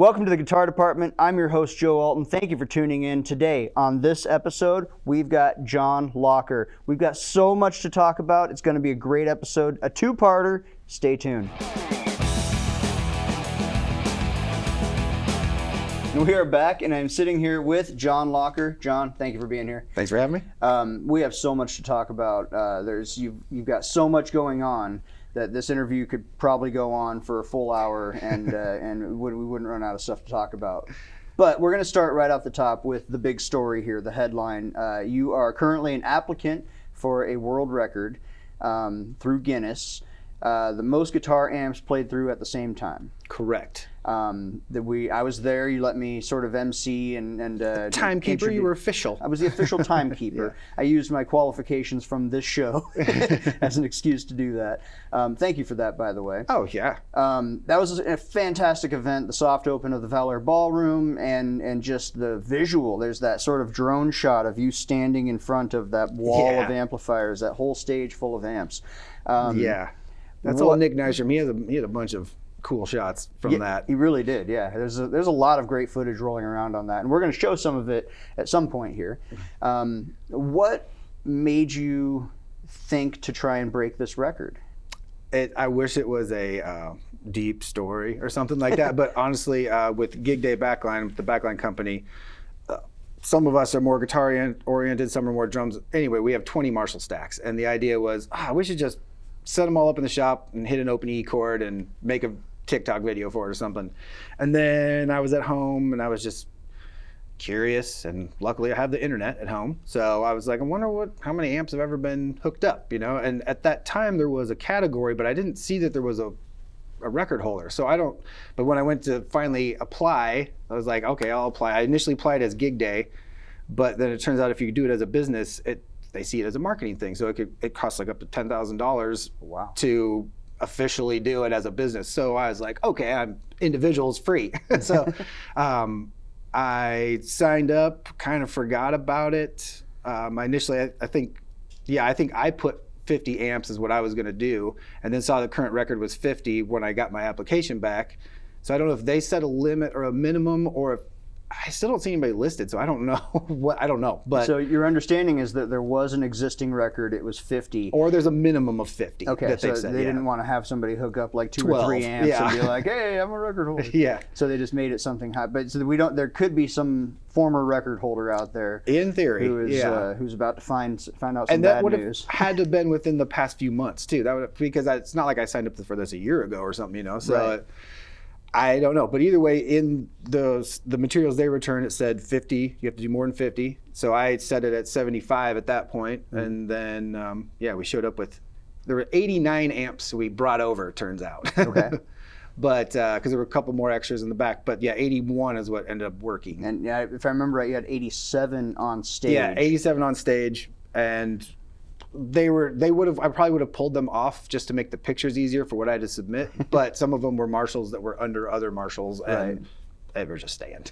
Welcome to the Guitar Department. I'm your host, Joe Alton. Thank you for tuning in. Today, on this episode, we've got Jon Locker. We've got so much to talk about. It's going to be a great episode, a two-parter. Stay tuned. We are back, and I'm sitting here with Jon Locker. Jon, thank you for being here. Thanks for having me. We have so much to talk about. You've got so much going on that this interview could probably go on for a full hour, and we wouldn't run out of stuff to talk about. But we're going to start right off the top with the big story here, the headline. You are currently an applicant for a world record through Guinness. The most guitar amps played through at the same time. Correct. I was there. You let me sort of MC and timekeeper. You were official. I was the official timekeeper. Yeah. I used my qualifications from this show as an excuse to do that. Thank you for that, by the way. Oh yeah. That was a fantastic event. The soft open of the Valor Ballroom and just the visual. There's that sort of drone shot of you standing in front of that wall of amplifiers, that whole stage full of amps. Yeah. That's all Nick Neischer. He had a bunch of cool shots from that. He really did, yeah. There's a lot of great footage rolling around on that, and we're going to show some of it at some point here. What made you think to try and break this record? I wish it was a deep story or something like that, but honestly, with Gig Day Backline, the Backline company, some of us are more guitar oriented, some are more drums. Anyway, we have 20 Marshall stacks, and the idea was, we should just set them all up in the shop and hit an open E chord and make a TikTok video for it or something. And then I was at home and I was just curious, and luckily I have the internet at home. So I was like, I wonder how many amps have ever been hooked up, And at that time there was a category, but I didn't see that there was a record holder. But when I went to finally apply, I was like, okay, I'll apply. I initially applied as Gig Day, but then it turns out if you do it as a business, they see it as a marketing thing. So it costs like up to $10,000 to officially do it as a business. So I was like, okay, individual's free. So I signed up, kind of forgot about it. Initially, I think I put 50 amps is what I was gonna do, and then saw the current record was 50 when I got my application back. So I don't know if they set a limit or a minimum, or if I still don't see anybody listed, so I don't know. But so your understanding is that there was an existing record, it was 50. Or there's a minum of 50. Okay, so they didn't want to have somebody hook up like 2 or 3 amps and be like, hey, I'm a record holder. Yeah. So they just made it something high. But so there could be some former record holder out there. In theory. Who's about to find out some bad news. And that would have had to have been within the past few months too. Because it's not like I signed up for this a year ago or something, So. Right. I don't know, but either way, in the materials they returned, it said 50. You have to do more than 50. So I set it at 75 at that point, and then we showed up with. There were 89 amps we brought over. It turns out. Okay. But because there were a couple more extras in the back, but 81 is what ended up working. And if I remember right, you had 87 on stage. Yeah, 87 on stage, and. I probably would have pulled them off just to make the pictures easier for what I had to submit, but some of them were Marshalls that were under other Marshalls, and they were just staying.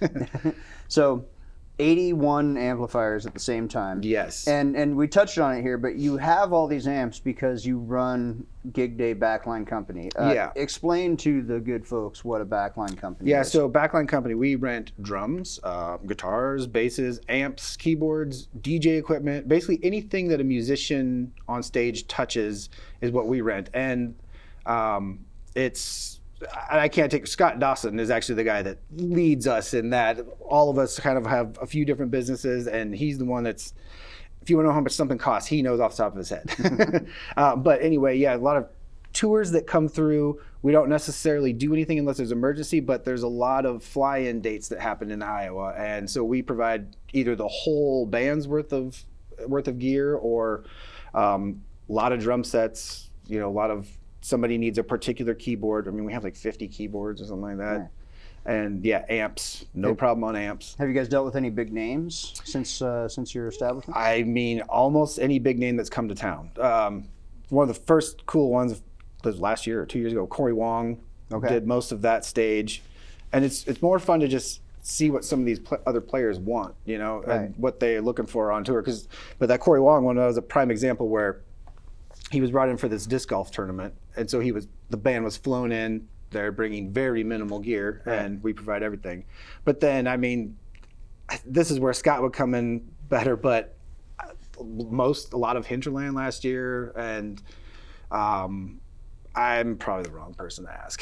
So 81 amplifiers at the same time. Yes. And we touched on it here, but you have all these amps because you run Gig Day Backline Company. Explain to the good folks what a backline company is. Yeah, so Backline Company, we rent drums, guitars, basses, amps, keyboards, DJ equipment, basically anything that a musician on stage touches is what we rent. And I can't take, Scott Dawson is actually the guy that leads us in that. All of us kind of have a few different businesses, and he's the one that's, if you want to know how much something costs, he knows off the top of his head. But anyway, a lot of tours that come through. We don't necessarily do anything unless there's emergency, but there's a lot of fly-in dates that happen in Iowa, and so we provide either the whole band's worth of gear, or a lot of drum sets, a lot of, somebody needs a particular keyboard. I mean, we have like 50 keyboards or something like that. Right. And amps, no problem on amps. Have you guys dealt with any big names since your establishment? I mean, almost any big name that's come to town. One of the first cool ones was last year or 2 years ago, Corey Wong did most of that stage. And it's more fun to just see what some of these other players want, and what they're looking for on tour. But that Corey Wong one was a prime example where he was brought in for this disc golf tournament, and so the band was flown in they're bringing very minimal gear, and we provide everything. But then, I mean, this is where Scott would come in better, but a lot of Hinterland last year, and I'm probably the wrong person to ask.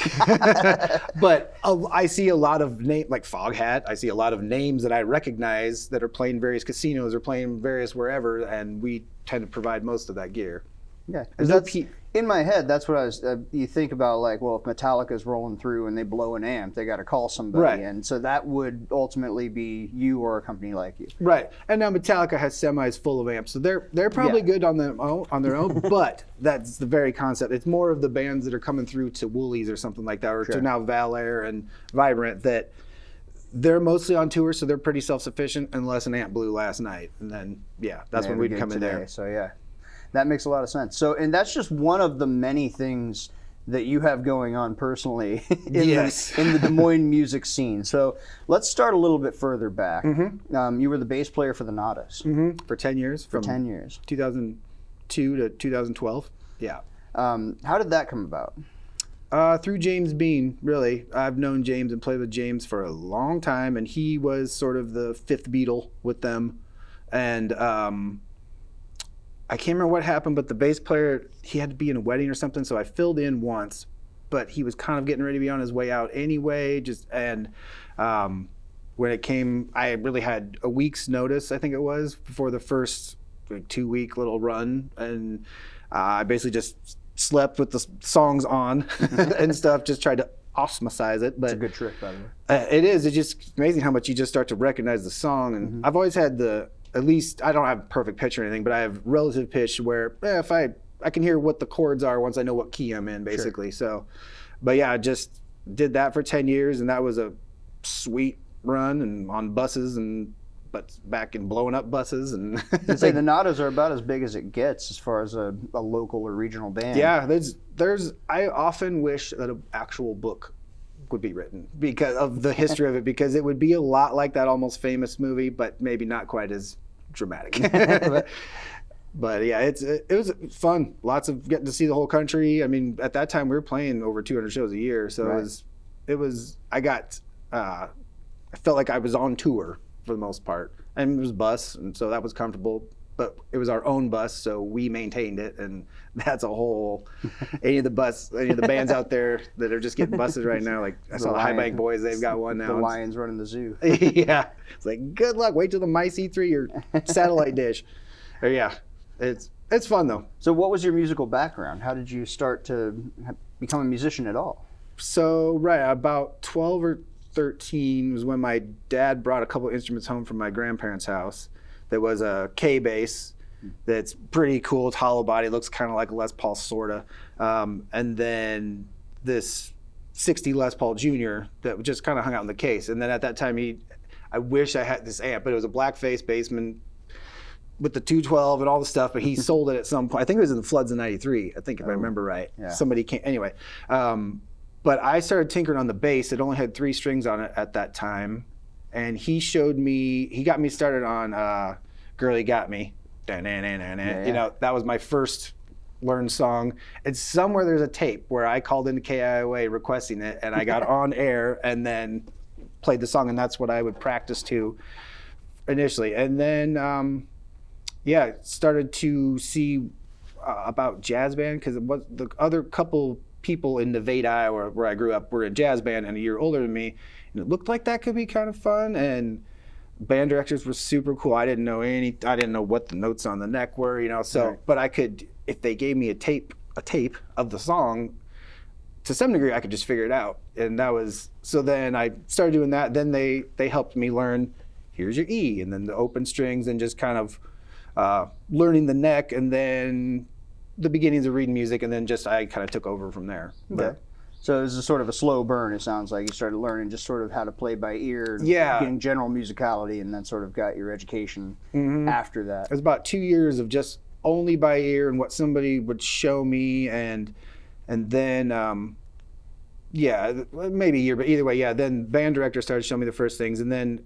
But I see a lot of like Foghat. I see a lot of names that I recognize that are playing various casinos or playing various wherever, and we tend to provide most of that gear. Yeah, that's, in my head, that's what I was. You think about, like, well, if Metallica's rolling through and they blow an amp, they got to call somebody, right. And so that would ultimately be you or a company like you, right? And now Metallica has semis full of amps, so they're probably good on their own. But that's the very concept. It's more of the bands that are coming through to Woolies or something like that, or to now Valair and Vibrant, that they're mostly on tour, so they're pretty self-sufficient unless an amp blew last night, and then that's when we'd come in there. So yeah. That makes a lot of sense. So, and that's just one of the many things that you have going on personally in the Des Moines music scene. So let's start a little bit further back. You were the bass player for the Nadas. For 10 years. For 10 years. 2002 to 2012. Yeah. How did that come about? Through James Bean, really. I've known James and played with James for a long time, and he was sort of the fifth Beatle with them. And I can't remember what happened, but the bass player, he had to be in a wedding or something, so I filled in once, but he was kind of getting ready to be on his way out anyway. When it came, I really had a week's notice, I think it was, before the first 2-week little run, and I basically just slept with the songs on and stuff, just tried to osmosize it. But it's a good trick, by the way. It is. It's just amazing how much you just start to recognize the song, and I've always had at least, I don't have a perfect pitch or anything, but I have relative pitch where if I can hear what the chords are once I know what key I'm in, basically. So, but yeah, I just did that for 10 years, and that was a sweet run, and on buses, but back in blowing up buses. And I'd say the Nadas are about as big as it gets as far as a local or regional band. Yeah, I often wish that an actual book would be written because of the history of it, because it would be a lot like that Almost Famous movie, but maybe not quite as dramatic. But yeah, it was fun. Lots of getting to see the whole country. I mean, at that time we were playing over 200 shows a year, so I felt like I was on tour for the most part, and it was bus, and so that was comfortable. But it was our own bus, so we maintained it, and that's a whole. Any of the bands out there that are just getting buses right now, like I saw the High Bank Boys, they've got one now. The Lions running the zoo. Yeah, it's like good luck. Wait till the mice eat through your satellite dish. But yeah, it's fun though. So, what was your musical background? How did you start to become a musician at all? So about 12 or 13 was when my dad brought a couple instruments home from my grandparents' house. There was a K bass that's pretty cool. It's hollow body, looks kind of like a Les Paul, sorta. And then this 60 Les Paul Jr. that just kind of hung out in the case. And then at that time, I wish I had this amp, but it was a blackface Bassman with the 212 and all the stuff. But he sold it at some point. I think it was in the floods of '93. I think if I remember right. Yeah. Somebody came anyway. But I started tinkering on the bass. It only had 3 strings on it at that time. And he got me started on Girl, You Got Me. Yeah. You know, that was my first learned song. And somewhere there's a tape where I called into KIOA requesting it, and I got on air and then played the song, and that's what I would practice to initially. And then, started to see about jazz band, because the other couple people in Nevada, Iowa, where I grew up, were in jazz band and a year older than me. And it looked like that could be kind of fun, and band directors were super cool. I didn't know what the notes on the neck were, you know. So, right. But I could, if they gave me a tape of the song, to some degree, I could just figure it out. And that was, so then I started doing that. Then they helped me learn, here's your E, and then the open strings, and just kind of learning the neck, and then the beginnings of reading music, and then just I kind of took over from there. Okay. But, so it was a sort of a slow burn, it sounds like. You started learning just sort of how to play by ear, getting general musicality, and then sort of got your education after that. It was about 2 years of just only by ear and what somebody would show me, and then, maybe a year, but either way, yeah, then band director started showing me the first things, and then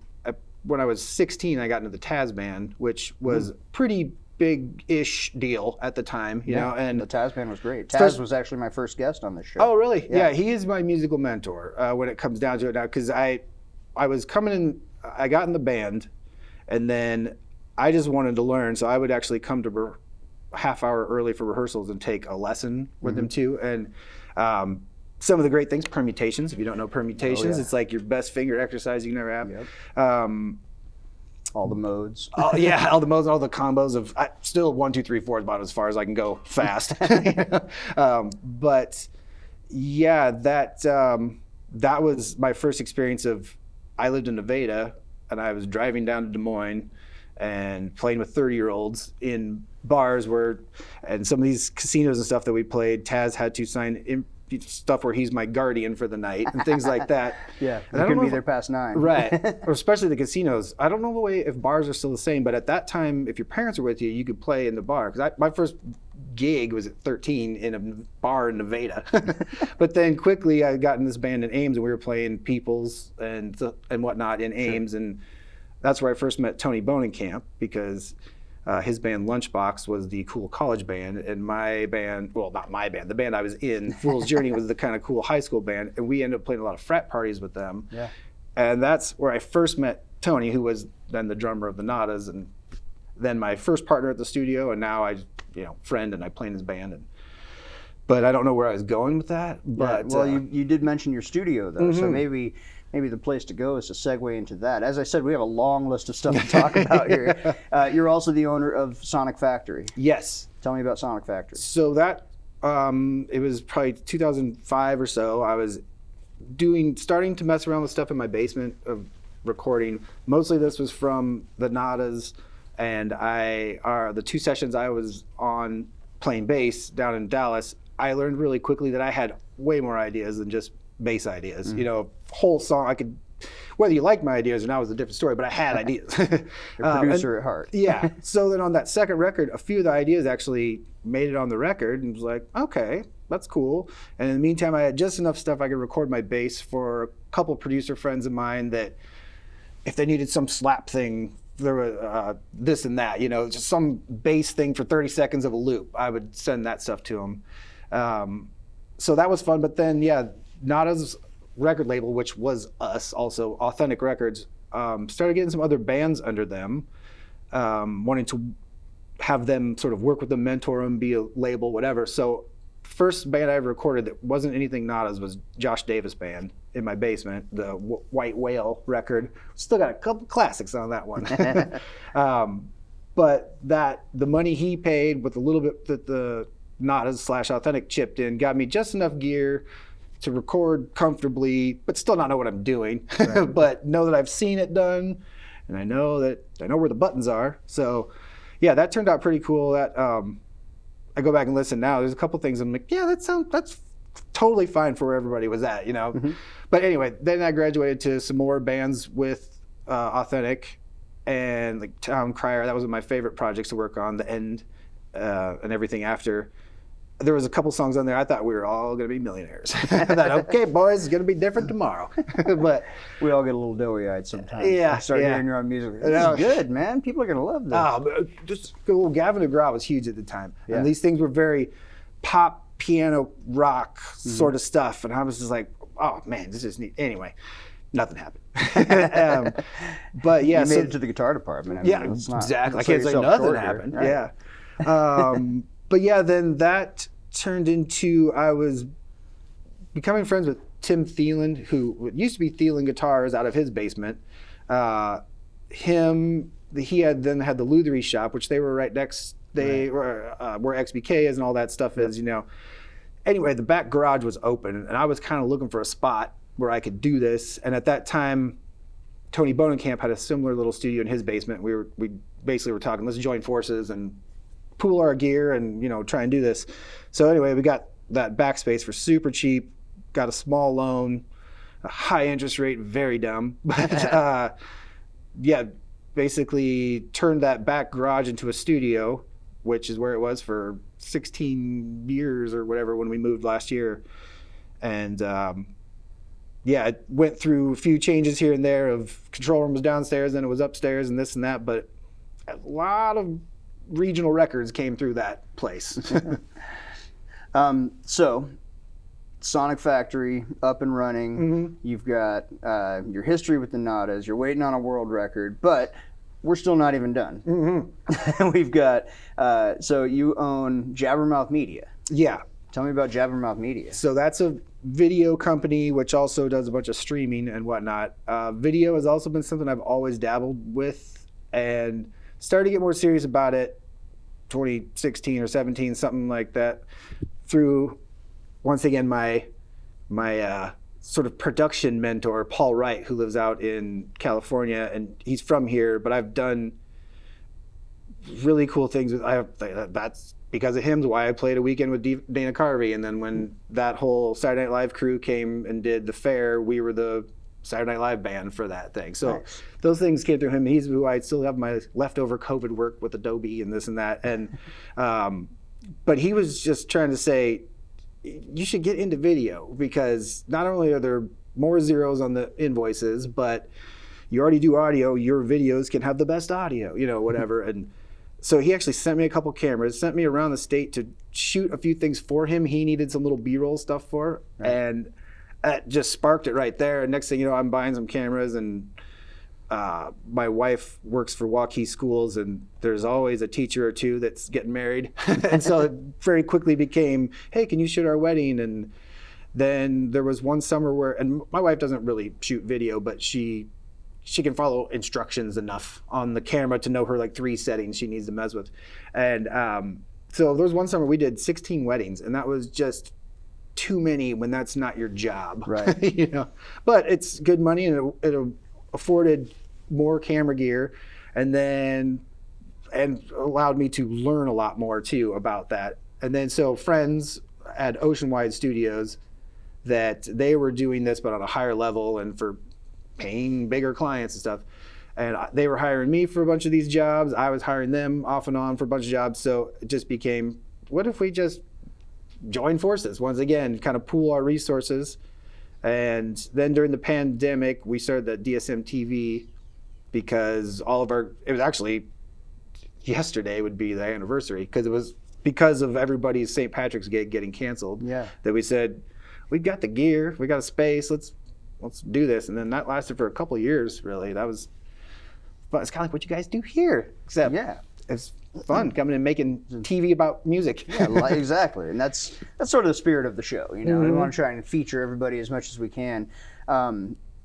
when I was 16, I got into the Taz band, which was pretty big-ish deal at the time, you know. And the Taz band was great. Taz was actually my first guest on this show. Oh, really? Yeah, he is my musical mentor when it comes down to it now, because I was coming in, I got in the band, and then I just wanted to learn, so I would actually come to a half hour early for rehearsals and take a lesson with them too. And some of the great things, permutations. If you don't know permutations, it's like your best finger exercise you can ever have. Yep. All the modes. All the modes, all the combos of still 1, 2, 3, 4 is about as far as I can go fast. But yeah, that was my first experience of. I lived in Nevada, and I was driving down to Des Moines and playing with 30-year-olds in bars and some of these casinos and stuff that we played. Taz had to sign stuff where he's my guardian for the night and things like that. Yeah, you couldn't be there past 9. Right, or especially the casinos. I don't know if bars are still the same, but at that time, if your parents were with you, you could play in the bar. Because my first gig was at 13 in a bar in Nevada. But then quickly I got in this band in Ames, and we were playing Peoples and whatnot in Ames. And that's where I first met Tony Bonenkamp, because his band Lunchbox was the cool college band, and my band, well, not my band, the band I was in, Fool's Journey, was the kind of cool high school band, and we ended up playing a lot of frat parties with them. Yeah. And that's where I first met Tony, who was then the drummer of the Nadas, and then my first partner at the studio, and now friend, and I play in his band. But I don't know where I was going with that. But well, you did mention your studio though, so maybe the place to go is to segue into that. As I said, we have a long list of stuff to talk about here. You're also the owner of Sonic Factory. Yes. Tell me about Sonic Factory. So that it was probably 2005 or so. I was starting to mess around with stuff in my basement of recording. Mostly this was from the Nadas, and the 2 sessions I was on playing bass down in Dallas. I learned really quickly that I had way more ideas than just bass ideas. You know, whole song I could, whether you liked my ideas or not was a different story, but I had ideas. You're a producer at heart. Yeah. So then on that second record, a few of the ideas actually made it on the record, and was like, okay, that's cool. And in the meantime, I had just enough stuff I could record my bass for a couple producer friends of mine that if they needed some slap thing, there was this and that, just some bass thing for 30 seconds of a loop, I would send that stuff to them. So that was fun. But then, Nada's record label, which was us, also Authentic Records, started getting some other bands under them, wanting to have them sort of work with them, mentor them, be a label, whatever. So first band I ever recorded that wasn't anything Nada's was Josh Davis Band in my basement, the White Whale record. Still got a couple classics on that one. But the money he paid with a little bit that the Nada's / Authentic chipped in got me just enough gear to record comfortably, but still not know what I'm doing, right. But know that I've seen it done, and I know where the buttons are. So yeah, that turned out pretty cool. That I go back and listen now. There's a couple things I'm like, yeah, that's totally fine for where everybody was at, Mm-hmm. But anyway, then I graduated to some more bands with Authentic, and like Town Crier. That was one of my favorite projects to work on. The End and everything after. There was a couple songs on there. I thought we were all going to be millionaires. I thought, okay, boys, it's going to be different tomorrow. But we all get a little doughy-eyed sometimes. Yeah, Start hearing your own music. This is good, man. People are going to love this. Oh, just a little Gavin DeGraw was huge at the time. Yeah. And these things were very pop, piano, rock sort of stuff. And I was just like, oh, man, this is neat. Anyway, nothing happened. But yeah. You made it to the guitar department. I mean, exactly. I can't say nothing happened. Right. Yeah. But yeah, then that turned into, I was becoming friends with Tim Thielen, who used to be Thielen Guitars out of his basement. He had the Lutherie shop, which they were right next, where XBK is and all that stuff is, Anyway, the back garage was open, and I was kind of looking for a spot where I could do this. And at that time, Tony Bonenkamp had a similar little studio in his basement. We basically were talking, let's join forces and pool our gear and try and do this. So anyway, we got that backspace for super cheap, got a small loan, a high interest rate, very dumb, but basically turned that back garage into a studio, which is where it was for 16 years or whatever when we moved last year. And it went through a few changes here and there of control room was downstairs, then it was upstairs and this and that, but a lot of regional records came through that place. So, Sonic Factory up and running. Mm-hmm. You've got your history with the Nadas. You're waiting on a world record, but we're still not even done. Mm-hmm. We've got so you own Jabbermouth Media. Yeah. Tell me about Jabbermouth Media. So that's a video company which also does a bunch of streaming and whatnot. Video has also been something I've always dabbled with and started to get more serious about it 2016 or 17, something like that, through once again my sort of production mentor, Paul Wright, who lives out in California, and he's from here, but I've done really cool things with that's because of him, why I played a weekend with Dana Carvey. And then when that whole Saturday Night Live crew came and did the fair, we were the Saturday Night Live band for that thing. So nice. Those things came through him. He's who I still have my leftover COVID work with Adobe and this and that. And but he was just trying to say, you should get into video, because not only are there more zeros on the invoices, but you already do audio, your videos can have the best audio, whatever. And so he actually sent me a couple cameras, sent me around the state to shoot a few things for him. He needed some little B-roll stuff for, right. And that just sparked it right there. And next thing you know, I'm buying some cameras, and my wife works for Waukee Schools, and there's always a teacher or two that's getting married. And so it very quickly became, hey, can you shoot our wedding? And then there was one summer where, and my wife doesn't really shoot video, but she can follow instructions enough on the camera to know her like 3 settings she needs to mess with. And so there was one summer we did 16 weddings, and that was just too many when that's not your job. Right. But it's good money, and it afforded more camera gear, and allowed me to learn a lot more too about that. And then so friends at Oceanwide Studios, that they were doing this but on a higher level and for paying bigger clients and stuff, and they were hiring me for a bunch of these jobs. I was hiring them off and on for a bunch of jobs. So it just became, what if we just join forces once again, kind of pool our resources. And then during the pandemic, we started the DSM TV, because it was actually yesterday would be the anniversary, because it was because of everybody's St. Patrick's gig getting canceled. Yeah. That we said, we've got the gear, we got a space, let's do this. And then that lasted for a couple of years, really. That was fun. It's kind of like what you guys do here, except it's fun coming and making TV about music. Yeah, exactly. And that's sort of the spirit of the show. Mm-hmm. We want to try and feature everybody as much as we can.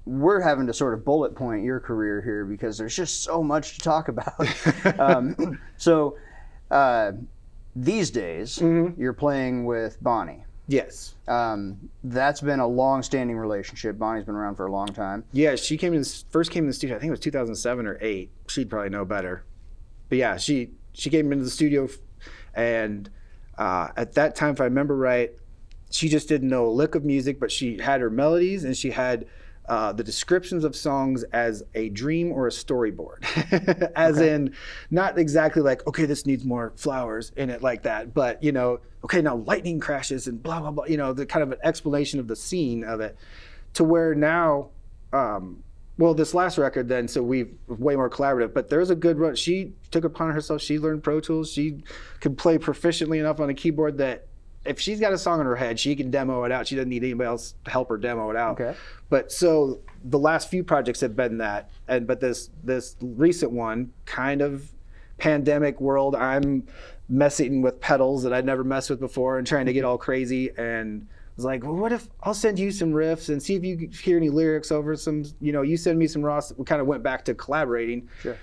We're having to sort of bullet point your career here, because there's just so much to talk about. So these days, you're playing with Bonnie. Yes. That's been a long-standing relationship. Bonnie's been around for a long time. Yeah, she first came in the studio, I think it was 2007 or 8. She'd probably know better. But yeah, she came into the studio, and at that time, if I remember right, she just didn't know a lick of music, but she had her melodies, and she had the descriptions of songs as a dream or a storyboard. As in, not exactly like, okay, this needs more flowers in it like that, but okay, now lightning crashes and blah, blah, blah, the kind of an explanation of the scene of it, to where now, well, this last record then, so we've way more collaborative, but there's a good run. She took upon herself, she learned Pro Tools, she could play proficiently enough on a keyboard that if she's got a song in her head, she can demo it out. She doesn't need anybody else to help her demo it out. Okay. But so the last few projects have been that, but this recent one, kind of pandemic world, I'm messing with pedals that I'd never messed with before and trying to get all crazy, and was like, well, what if I'll send you some riffs and see if you hear any lyrics over some, you send me some raw. We kind of went back to collaborating. Sure.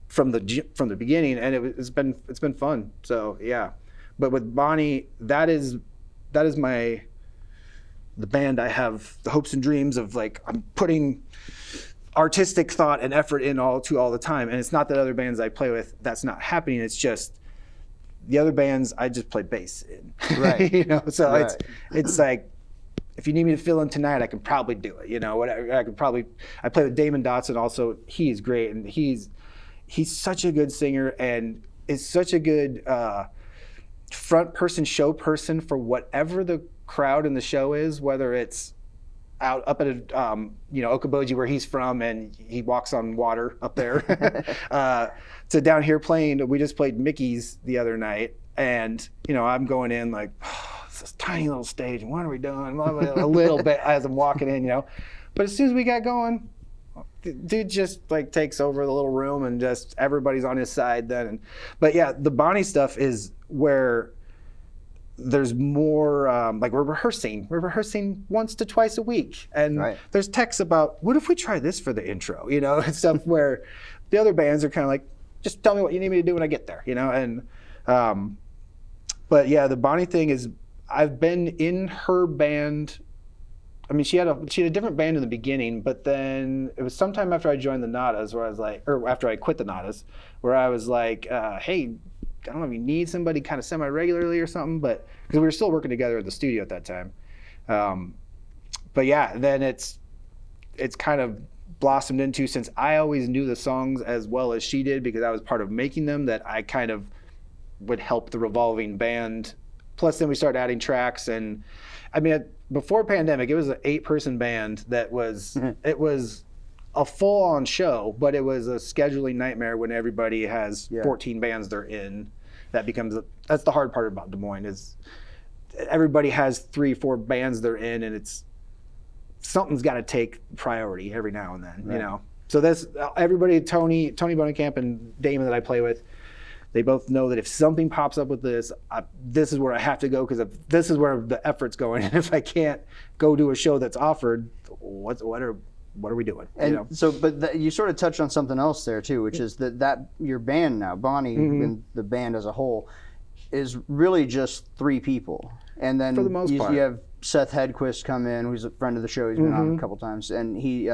From the beginning, and it's been fun. So yeah. But with Bonnie, that is the band I have the hopes and dreams of. Like, I'm putting artistic thought and effort in all the time. And it's not that other bands I play with, that's not happening. It's just the other bands I just play bass in. Right. So right. It's like, if you need me to fill in tonight, I can probably do it. Whatever. I play with Damon Dotson also. He's great, and he's such a good singer and is such a good front person, show person for whatever the crowd in the show is, whether it's up at Okoboji where he's from, and he walks on water up there. To down here playing, we just played Mickey's the other night, and I'm going in like, oh, it's this tiny little stage, and what are we doing? A little bit as I'm walking in, But as soon as we got going, dude just like takes over the little room, and just everybody's on his side then. But yeah, the Bonnie stuff is where there's more like we're rehearsing once to twice a week, and right. There's texts about what if we try this for the intro, and stuff where the other bands are kind of like, just tell me what you need me to do when I get there, and but yeah, the Bonnie thing is, I've been in her band. I mean, she had a different band in the beginning, but then it was sometime after I joined the Nadas where I was like, or after I quit the Nadas, where I was like, hey, I don't know if you need somebody kind of semi-regularly or something, but because we were still working together at the studio at that time. But yeah, then it's kind of blossomed into, since I always knew the songs as well as she did because I was part of making them, that I kind of would help the revolving band. Plus then we started adding tracks, and I mean, before pandemic, it was an 8-person band that was, it was a full-on show, but it was a scheduling nightmare when everybody has 14 bands they're in. That's the hard part about Des Moines, is everybody has 3-4 bands they're in, and something's got to take priority every now and then, right. So that's everybody, Tony Bonenkamp and Damon that I play with, they both know that if something pops up with this, this is where I have to go, because this is where the effort's going. And if I can't go do a show that's offered, what are we doing? And so, but you sort of touched on something else there too, which is that your band now, Bonnie, and the band as a whole, is really just 3 people. And then for the most part, you have Seth Hedquist come in, who's a friend of the show. He's been on a couple times, and he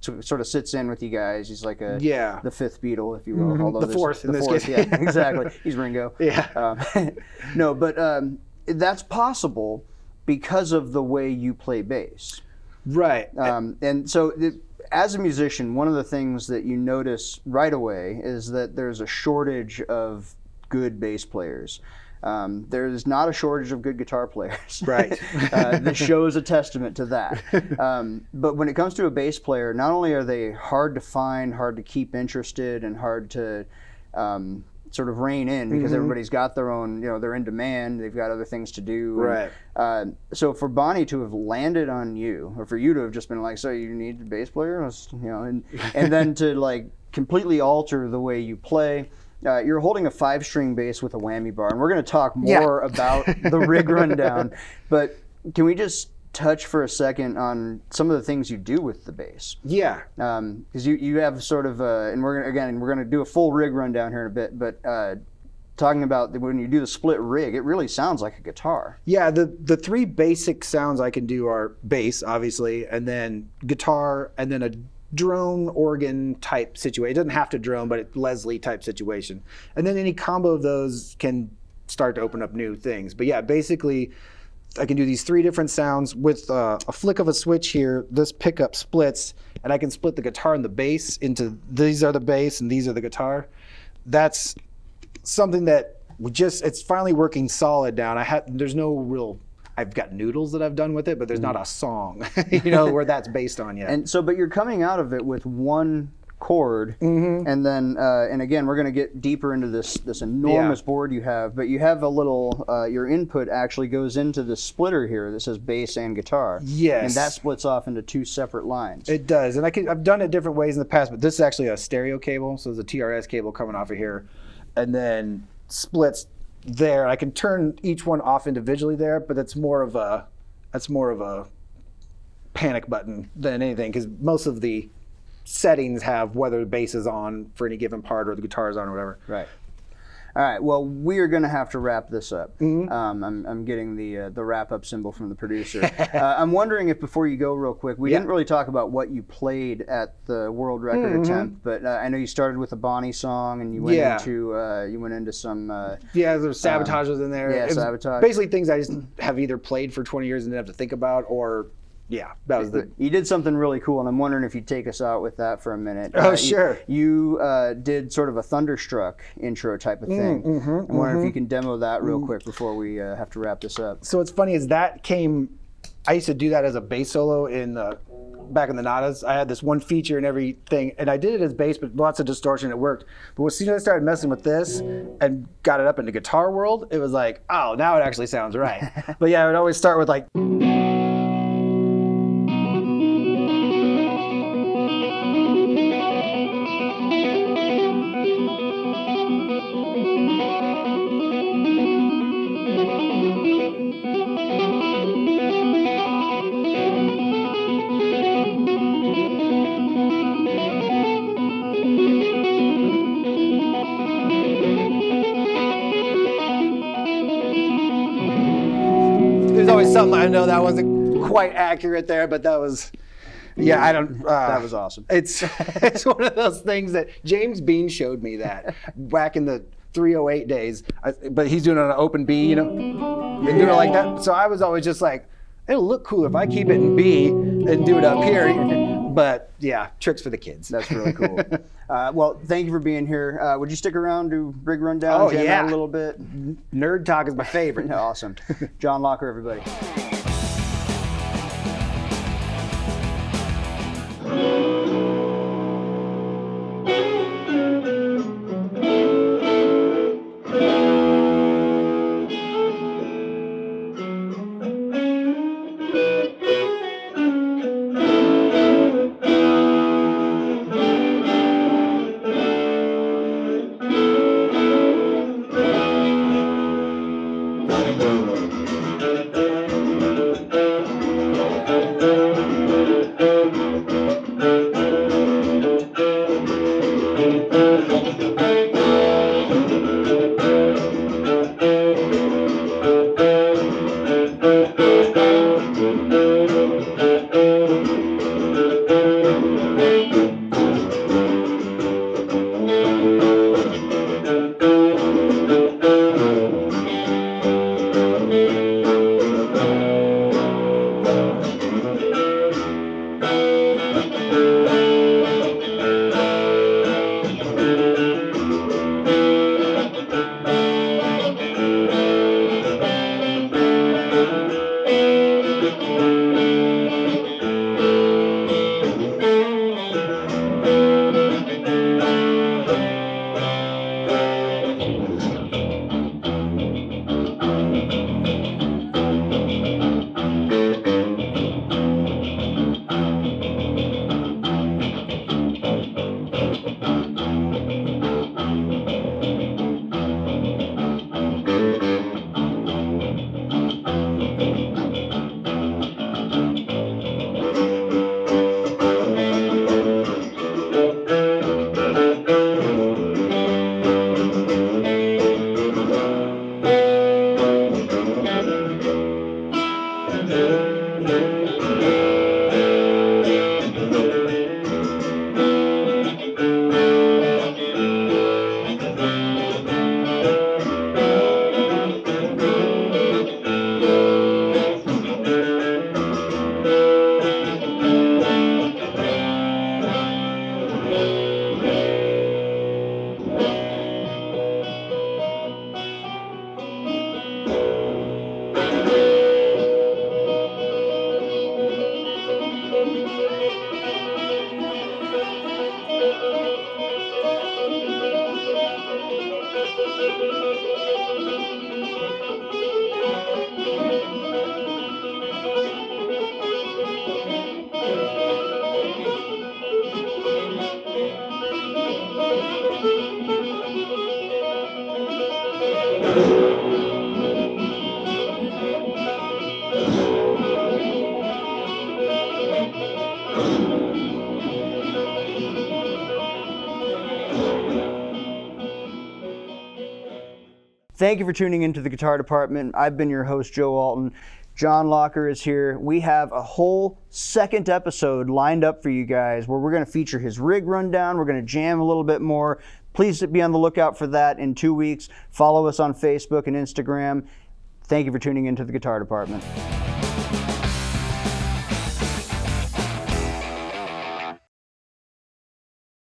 sort of sits in with you guys. He's like the 5th Beatle, if you will. Although the 4th in this case. Yeah, exactly. He's Ringo. Yeah. No, but that's possible because of the way you play bass. Right. And so as a musician, one of the things that you notice right away is that there's a shortage of good bass players. There's not a shortage of good guitar players. Right. The show is a testament to that. But when it comes to a bass player, not only are they hard to find, hard to keep interested, and hard to sort of rein in, because everybody's got their own, they're in demand, they've got other things to do. Right. And, so for Bonnie to have landed on you, or for you to have just been like, so you need a bass player, and then to like completely alter the way you play. You're holding a 5-string bass with a whammy bar, and we're going to talk more about the rig rundown. But can we just touch for a second on some of the things you do with the bass? Yeah. Because you have sort of, and we're going to do a full rig rundown here in a bit. But talking about when you do the split rig, it really sounds like a guitar. Yeah. The 3 basic sounds I can do are bass, obviously, and then guitar, and then a drone organ type situation. It doesn't have to drone, but it's Leslie type situation. And then any combo of those can start to open up new things. But yeah, basically I can do these 3 different sounds with a flick of a switch here. This pickup splits, and I can split the guitar and the bass into these are the bass and these are the guitar. That's something that it's finally working solid down. There's no real, I've got noodles that I've done with it, but there's not a song, where that's based on yet. And so, but you're coming out of it with 1 chord, and then, and again, we're going to get deeper into this enormous board you have, but you have a little, your input actually goes into the splitter here that says bass and guitar. Yes. And that splits off into 2 separate lines. It does, and I've done it different ways in the past, but this is actually a stereo cable, so there's a TRS cable coming off of here, and then splits there. I can turn each one off individually there, but that's more of a panic button than anything, because most of the settings have whether the bass is on for any given part or the guitar is on or whatever. Right. All right. Well, we are going to have to wrap this up. I'm getting the wrap up symbol from the producer. I'm wondering if before you go, real quick, we didn't really talk about what you played at the world record attempt, but I know you started with a Bonnie song and you went into some. There's Sabotages in there. Yeah, Sabotage. Basically things I just have either played for 20 years and didn't have to think about, or that was You did something really cool, and I'm wondering if you'd take us out with that for a minute. Oh, sure. You did sort of a Thunderstruck intro type of thing. I'm wondering if you can demo that real quick before we have to wrap this up. So what's funny is that came I used to do that as a bass solo back in the Nadas. I had this one feature and everything, and I did it as bass, but lots of distortion. It worked. But as soon as I started messing with this and got it up into guitar world, it was like, oh, now it actually sounds right. But yeah, I would always start with like. There's always something. I know that wasn't quite accurate there, but that was, yeah, I don't. That was awesome. It's one of those things that James Bean showed me that back in the 308 days, but he's doing it on an open B, you know, and doing it like that. So I was always just like, it'll look cool if I keep it in B and do it up here. But yeah, tricks for the kids. That's really cool. Well, thank you for being here. Would you stick around to Rig Rundown and jam out a little bit? Nerd talk is my favorite. Awesome. Jon Locker, everybody. Thank you for tuning into the Guitar Department. I've been your host, Joe Alton. Jon Locker is here. We have a whole second episode lined up for you guys where we're going to feature his rig rundown. We're going to jam a little bit more. Please be on the lookout for that in 2 weeks. Follow us on Facebook and Instagram. Thank you for tuning into the Guitar Department.